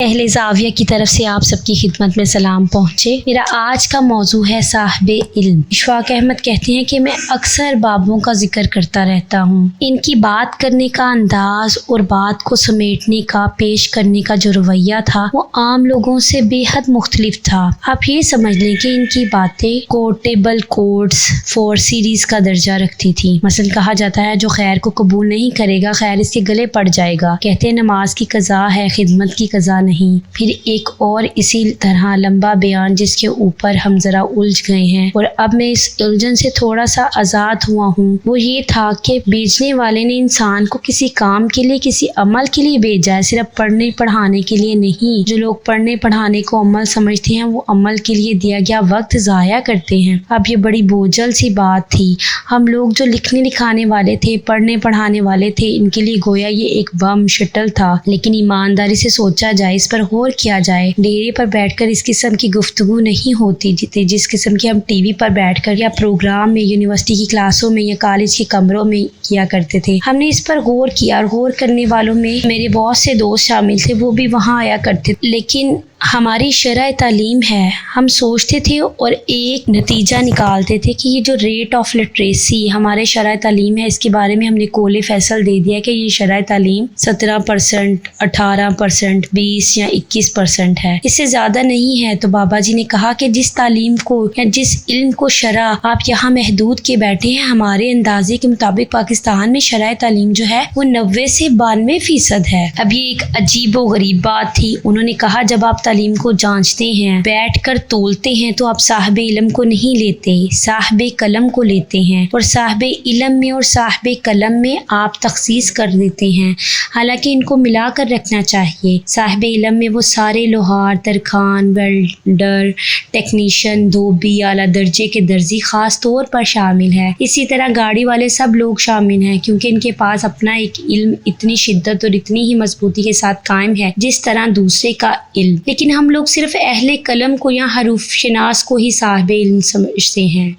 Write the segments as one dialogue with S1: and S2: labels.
S1: اہل زاویہ کی طرف سے آپ سب کی خدمت میں سلام پہنچے۔ میرا آج کا موضوع ہے صاحب علم۔ اشفاق احمد کہتے ہیں کہ میں اکثر بابوں کا ذکر کرتا رہتا ہوں۔ ان کی بات کرنے کا انداز اور بات کو سمیٹنے کا، پیش کرنے کا جو رویہ تھا وہ عام لوگوں سے بے حد مختلف تھا۔ آپ یہ سمجھ لیں کہ ان کی باتیں کوٹیبل کوٹس 4 سیریز کا درجہ رکھتی تھی۔ مثلا کہا جاتا ہے جو خیر کو قبول نہیں کرے گا خیر اس کے گلے پڑ جائے گا۔ کہتے ہیں نماز کی قضا ہے خدمت کی قضا نہیں۔ پھر ایک اور اسی طرح لمبا بیان جس کے اوپر ہم ذرا الجھ گئے ہیں اور اب میں اس الجھن سے تھوڑا سا آزاد ہوا ہوں، وہ یہ تھا کہ بیچنے والے نے انسان کو کسی کام کے لیے، کسی عمل کے لیے بھیجا ہے، صرف پڑھنے پڑھانے کے لیے نہیں۔ جو لوگ پڑھنے پڑھانے کو عمل سمجھتے ہیں وہ عمل کے لیے دیا گیا وقت ضائع کرتے ہیں۔ اب یہ بڑی بوجھل سی بات تھی۔ ہم لوگ جو لکھنے لکھانے والے تھے، پڑھنے پڑھانے والے تھے، ان کے لیے گویا یہ ایک بم شٹل تھا۔ لیکن ایمانداری سے سوچا جائے، اس پر غور کیا جائے، ڈیرے پر بیٹھ کر اس قسم کی گفتگو نہیں ہوتی جس قسم کی ہم ٹی وی پر بیٹھ کر یا پروگرام میں یونیورسٹی کی کلاسوں میں یا کالج کے کمروں میں کیا کرتے تھے۔ ہم نے اس پر غور کیا اور غور کرنے والوں میں میرے بہت سے دوست شامل تھے، وہ بھی وہاں آیا کرتے تھے۔ لیکن ہماری شرح تعلیم ہے، ہم سوچتے تھے اور ایک نتیجہ نکالتے تھے کہ یہ جو ریٹ آف لٹریسی ہمارے شرح تعلیم ہے، اس کے بارے میں ہم نے قول فیصل دے دیا کہ یہ شرح تعلیم 17%، 18%، 20 یا 21% ہے، اس سے زیادہ نہیں ہے۔ تو بابا جی نے کہا کہ جس تعلیم کو یا جس علم کو شرح آپ یہاں محدود کے بیٹھے ہیں، ہمارے اندازے کے مطابق پاکستان میں شرح تعلیم جو ہے وہ 90 سے 92% ہے۔ اب یہ ایک عجیب و غریب بات تھی۔ انہوں نے کہا جب آپ تعلیم کو جانچتے ہیں، بیٹھ کر تولتے ہیں، تو آپ صاحب علم کو نہیں لیتے، صاحب قلم کو لیتے ہیں، اور صاحب علم میں اور صاحب قلم میں آپ تخصیص کر دیتے ہیں، حالانکہ ان کو ملا کر رکھنا چاہیے۔ صاحب علم میں وہ سارے لوہار، ترخان، ویلڈر، ٹیکنیشین، دھوبی، اعلیٰ درجے کے درزی خاص طور پر شامل ہے۔ اسی طرح گاڑی والے سب لوگ شامل ہیں، کیونکہ ان کے پاس اپنا ایک علم اتنی شدت اور اتنی ہی مضبوطی کے ساتھ قائم ہے جس طرح دوسرے کا علم۔ لیکن ہم لوگ صرف اہل قلم کو یا حروف شناس کو ہی صاحب علم سمجھتے ہیں۔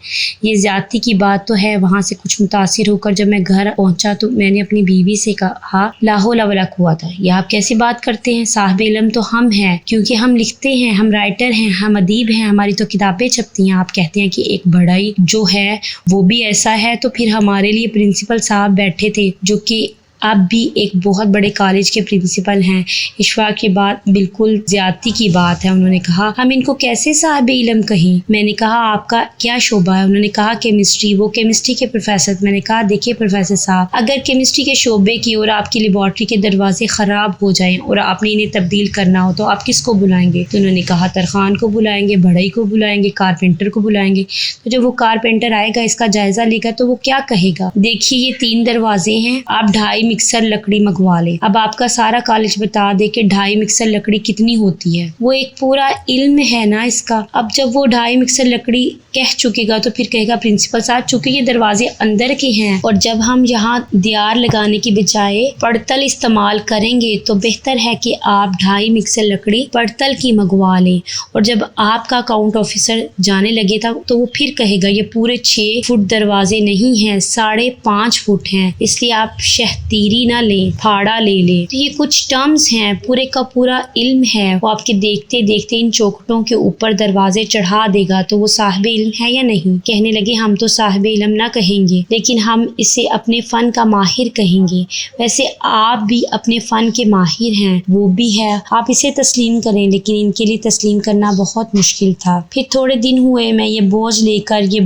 S1: یہ زیادتی کی بات تو ہے۔ وہاں سے کچھ متاثر ہو کر جب میں گھر پہنچا تو میں نے اپنی بیوی سے کہا لا حول ولا قوت، یہ آپ کیسی بات کرتے ہیں؟ صاحب علم تو ہم ہیں، کیونکہ ہم لکھتے ہیں، ہم رائٹر ہیں، ہم ادیب ہیں، ہماری تو کتابیں چھپتی ہیں۔ آپ کہتے ہیں کہ ایک بڑائی جو ہے وہ بھی ایسا ہے، تو پھر ہمارے لیے پرنسپل صاحب بیٹھے تھے جو کہ اب بھی ایک بہت بڑے کالج کے پرنسپل ہیں۔ اشفاق کی بات بالکل زیادتی کی بات ہے۔ انہوں نے کہا ہم ان کو کیسے صاحب علم کہیں؟ میں نے کہا آپ کا کیا شعبہ ہے؟ انہوں نے کہا کیمسٹری۔ وہ کیمسٹری کے پروفیسر۔ میں نے کہا دیکھیے پروفیسر صاحب، اگر کیمسٹری کے شعبے کی اور آپ کی لیبارٹری کے دروازے خراب ہو جائیں اور آپ نے انہیں تبدیل کرنا ہو تو آپ کس کو بلائیں گے؟ تو انہوں نے کہا ترخان کو بلائیں گے، بڑھئی کو بلائیں گے، کارپینٹر کو بلائیں گے۔ تو جب وہ کارپینٹر آئے گا، اس کا جائزہ لے گا، تو وہ کیا کہے گا؟ دیکھیے یہ 3 دروازے ہیں، آپ 2.5 مکسر لکڑی منگوا لیں۔ اب آپ کا سارا کالج بتا دے کہ 2.5 مکسر لکڑی کتنی ہوتی ہے، وہ ایک پورا علم ہے نا اس کا۔ اب جب وہ 2.5 مکسر لکڑی کہہ چکے گا تو پھر کہے گا پرنسپل صاحب چونکہ یہ دروازے اندر کے ہیں اور جب ہم یہاں دیار لگانے کی بجائے پڑتل استعمال کریں گے تو بہتر ہے کہ آپ 2.5 مکسر لکڑی پڑتل کی منگوا لیں۔ اور جب آپ کا اکاؤنٹ آفیسر جانے لگے تھا تو وہ پھر کہے گا یہ پورے 6 فٹ دروازے نہیں ہیں، 5.5 فٹ ہیں، اس لیے آپ شہتیری نہ لیں، پھاڑا لے لیں۔ تو یہ کچھ ٹرمز ہیں، پورے کا پورا علم ہے، وہ آپ کے دیکھتے دیکھتے ان چوکھٹوں کے اوپر دروازے چڑھا دے گا، تو وہ صاحب علم ہے یا نہیں؟ کہنے لگے ہم تو صاحب علم نہ کہیں گے، لیکن ہم اسے اپنے فن کا ماہر کہیں گے۔ ویسے آپ بھی اپنے فن کے ماہر ہیں، وہ بھی ہے، آپ اسے تسلیم کریں، لیکن ان کے لیے تسلیم کرنا بہت مشکل تھا۔ پھر تھوڑے دن ہوئے میں یہ بوجھ لے کر، یہ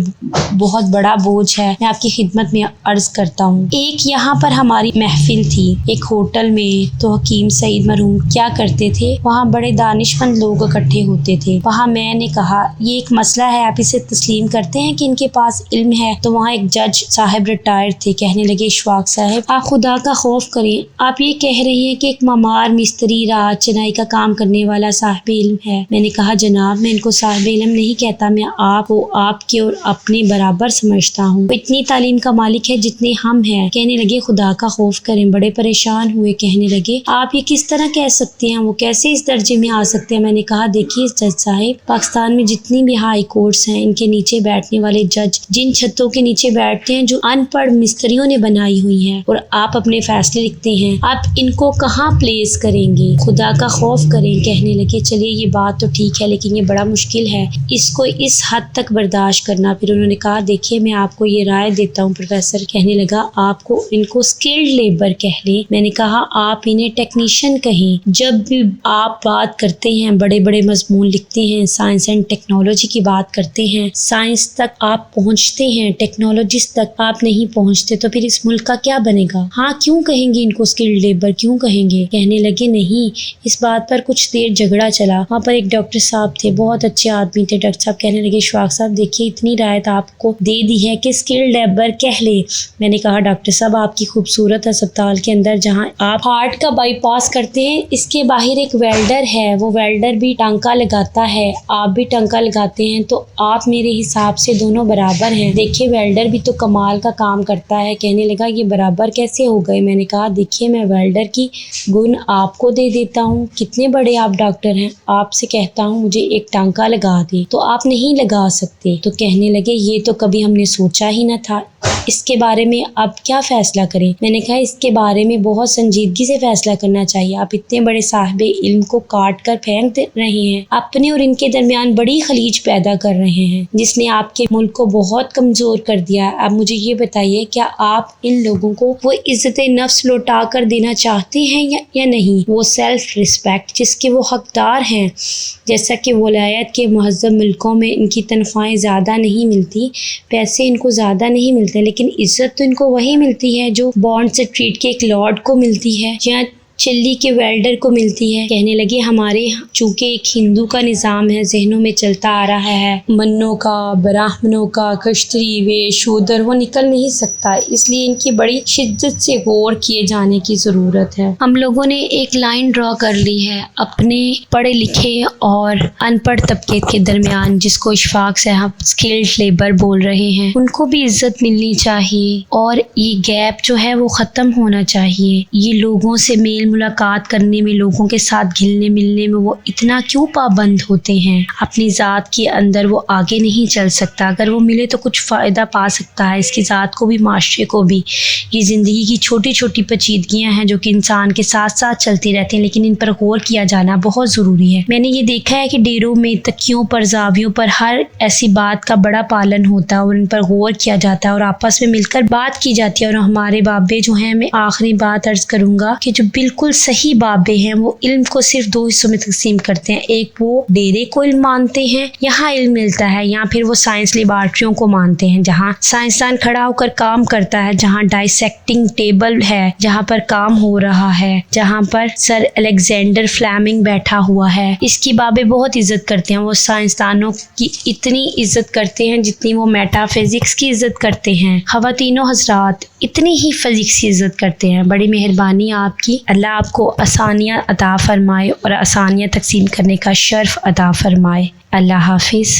S1: بہت بڑا بوجھ ہے، میں آپ کی خدمت میں عرض کرتا ہوں۔ ایک یہاں پر ہماری محفل تھی ایک ہوٹل میں، تو حکیم سعید مرحوم کیا کرتے تھے، وہاں بڑے دانش مند لوگ اکٹھے ہوتے تھے۔ وہاں میں نے کہا یہ ایک مسئلہ ہے، آپ اسے تسلیم کرتے ہیں کہ ان کے پاس علم ہے؟ تو وہاں ایک جج صاحب ریٹائر تھے، کہنے لگے اشفاق صاحب آپ خدا کا خوف کریں، آپ یہ کہہ رہے ہیں کہ ایک معمار، مستری، رات چنائی کا کام کرنے والا صاحب علم ہے؟ میں نے کہا جناب میں ان کو صاحب علم نہیں کہتا، میں آپ کو آپ کے اور اپنے برابر سمجھتا ہوں، وہ اتنی تعلیم کا مالک ہے جتنے ہم ہیں۔ کہنے لگے خدا کا خوف خوف کریں، بڑے پریشان ہوئے، کہنے لگے آپ یہ کس طرح کہہ سکتے ہیں، وہ کیسے اس درجے میں آ سکتے ہیں؟ میں نے کہا دیکھیے جج صاحب، پاکستان میں جتنی بھی ہائی کورٹس ہیں، ان کے نیچے بیٹھنے والے جج جن چھتوں کے نیچے بیٹھتے ہیں جو ان پڑھ مستریوں نے بنائی ہوئی ہیں، اور آپ اپنے فیصلے لکھتے ہیں، آپ ان کو کہاں پلیس کریں گے؟ خدا کا خوف کریں۔ کہنے لگے چلیے یہ بات تو ٹھیک ہے، لیکن یہ بڑا مشکل ہے اس کو اس حد تک برداشت کرنا۔ پھر انہوں نے کہا دیکھیے میں آپ کو یہ رائے دیتا ہوں پروفیسر، کہنے لگا آپ کو ان کو اسکلڈ لیبر کہہ لیں۔ میں نے کہا آپ انہیں ٹیکنیشین کہیں۔ جب بھی آپ بات کرتے ہیں، بڑے بڑے مضمون لکھتے ہیں، سائنس اینڈ ٹیکنالوجی کی بات کرتے ہیں، سائنس تک آپ پہنچتے ہیں، ٹیکنالوجیز تک آپ نہیں پہنچتے، تو پھر اس ملک کا کیا بنے گا؟ ہاں کیوں کہیں گے ان کو اسکلڈ لیبر، کیوں کہیں گے؟ کہنے لگے نہیں، اس بات پر کچھ دیر جھگڑا چلا۔ وہاں پر ایک ڈاکٹر صاحب تھے، بہت اچھے آدمی تھے۔ ڈاکٹر صاحب کہنے لگے اشفاق صاحب دیکھیے اتنی رعایت آپ کو دے دی ہے کہ اسکلڈ لیبر کہہ لے۔ میں نے کہا ڈاکٹر صاحب آپ کی خوبصورت ہسپتال کے اندر جہاں آپ ہارٹ کا بائی پاس کرتے ہیں، اس کے باہر ایک ویلڈر ہے، وہ ویلڈر بھی ٹانکا لگاتا ہے، آپ بھی ٹانکا لگاتے ہیں، تو آپ میرے حساب سے دونوں برابر ہیں۔ دیکھیے ویلڈر بھی تو کمال کا کام کرتا ہے۔ کہنے لگا یہ برابر کیسے ہو گئے؟ میں نے کہا دیکھیے میں ویلڈر کی گن آپ کو دے دیتا ہوں، کتنے بڑے آپ ڈاکٹر ہیں، آپ سے کہتا ہوں مجھے ایک ٹانکا لگا دے تو آپ نہیں لگا سکتے۔ تو کہنے لگے یہ تو کبھی ہم نے سوچا ہی نہ تھا، اس کے بارے میں اب کیا فیصلہ کریں؟ میں نے کہا اس کے بارے میں بہت سنجیدگی سے فیصلہ کرنا چاہیے، آپ اتنے بڑے صاحب علم کو کاٹ کر پھینک رہے ہیں، اپنے اور ان کے درمیان بڑی خلیج پیدا کر رہے ہیں جس نے آپ کے ملک کو بہت کمزور کر دیا ہے۔ اب مجھے یہ بتائیے کیا آپ ان لوگوں کو وہ عزت نفس لوٹا کر دینا چاہتے ہیں یا نہیں؟ وہ سیلف رسپیکٹ جس کے وہ حقدار ہیں، جیسا کہ ولایت کے مہذب ملکوں میں ان کی تنخواہیں زیادہ نہیں ملتی، پیسے ان کو زیادہ نہیں ملتے، لیکن عزت تو ان کو وہی ملتی ہے جو بانڈ اسٹریٹ کے ایک لارڈ کو ملتی ہے یا چلی کے ویلڈر کو ملتی ہے۔ کہنے لگے ہمارے چونکہ ایک ہندو کا نظام ہے، ذہنوں میں چلتا آ رہا ہے منوں کا، براہمنوں کا، کشتری، ویش، شودر، وہ نکل نہیں سکتا، اس لیے ان کی بڑی شدت سے غور کیے جانے کی ضرورت ہے۔ ہم لوگوں نے ایک لائن ڈرا کر لی ہے اپنے پڑھے لکھے اور ان پڑھ طبقے کے درمیان، جس کو اشفاق صاحب اسکلڈ لیبر بول رہے ہیں، ان کو بھی عزت ملنی چاہیے اور یہ گیپ جو ہے وہ ختم ہونا چاہیے۔ یہ لوگوں سے میل ملاقات کرنے میں، لوگوں کے ساتھ گھلنے ملنے میں وہ اتنا کیوں پابند ہوتے ہیں؟ اپنی ذات کے اندر وہ آگے نہیں چل سکتا، اگر وہ ملے تو کچھ فائدہ پا سکتا ہے، اس کی ذات کو بھی معاشرے کو بھی۔ یہ زندگی کی چھوٹی چھوٹی پیچیدگیاں ہیں جو کہ انسان کے ساتھ ساتھ چلتی رہتی ہیں، لیکن ان پر غور کیا جانا بہت ضروری ہے۔ میں نے یہ دیکھا ہے کہ ڈیروں میں، تکیوں پر، زاویوں پر ہر ایسی بات کا بڑا پالن ہوتا ہے اور ان پر غور کیا جاتا ہے اور آپس میں مل کر بات کی جاتی ہے۔ اور ہمارے بابے جو ہیں، میں آخری بات عرض کروں گا کہ جو بالکل صحیح بابے ہیں وہ علم کو صرف دو حصوں میں تقسیم کرتے ہیں، ایک وہ ڈیرے کو علم مانتے ہیں، یہاں علم ملتا ہے، یا پھر وہ سائنس لیبارٹریوں کو مانتے ہیں جہاں سائنسدان کھڑا ہو کر کام کرتا ہے، جہاں ڈائسیکٹنگ ٹیبل ہے، جہاں پر کام ہو رہا ہے، جہاں پر سر الیگزینڈر فلیمنگ بیٹھا ہوا ہے۔ اس کی بابے بہت عزت کرتے ہیں، وہ سائنسدانوں کی اتنی عزت کرتے ہیں جتنی وہ میٹا فزکس کی عزت کرتے ہیں۔ خواتین و حضرات اتنی ہی فزکس کی عزت کرتے ہیں۔ بڑی مہربانی آپ کی، اللہ آپ کو آسانیاں عطا فرمائے اور آسانیاں تقسیم کرنے کا شرف عطا فرمائے۔ اللہ حافظ۔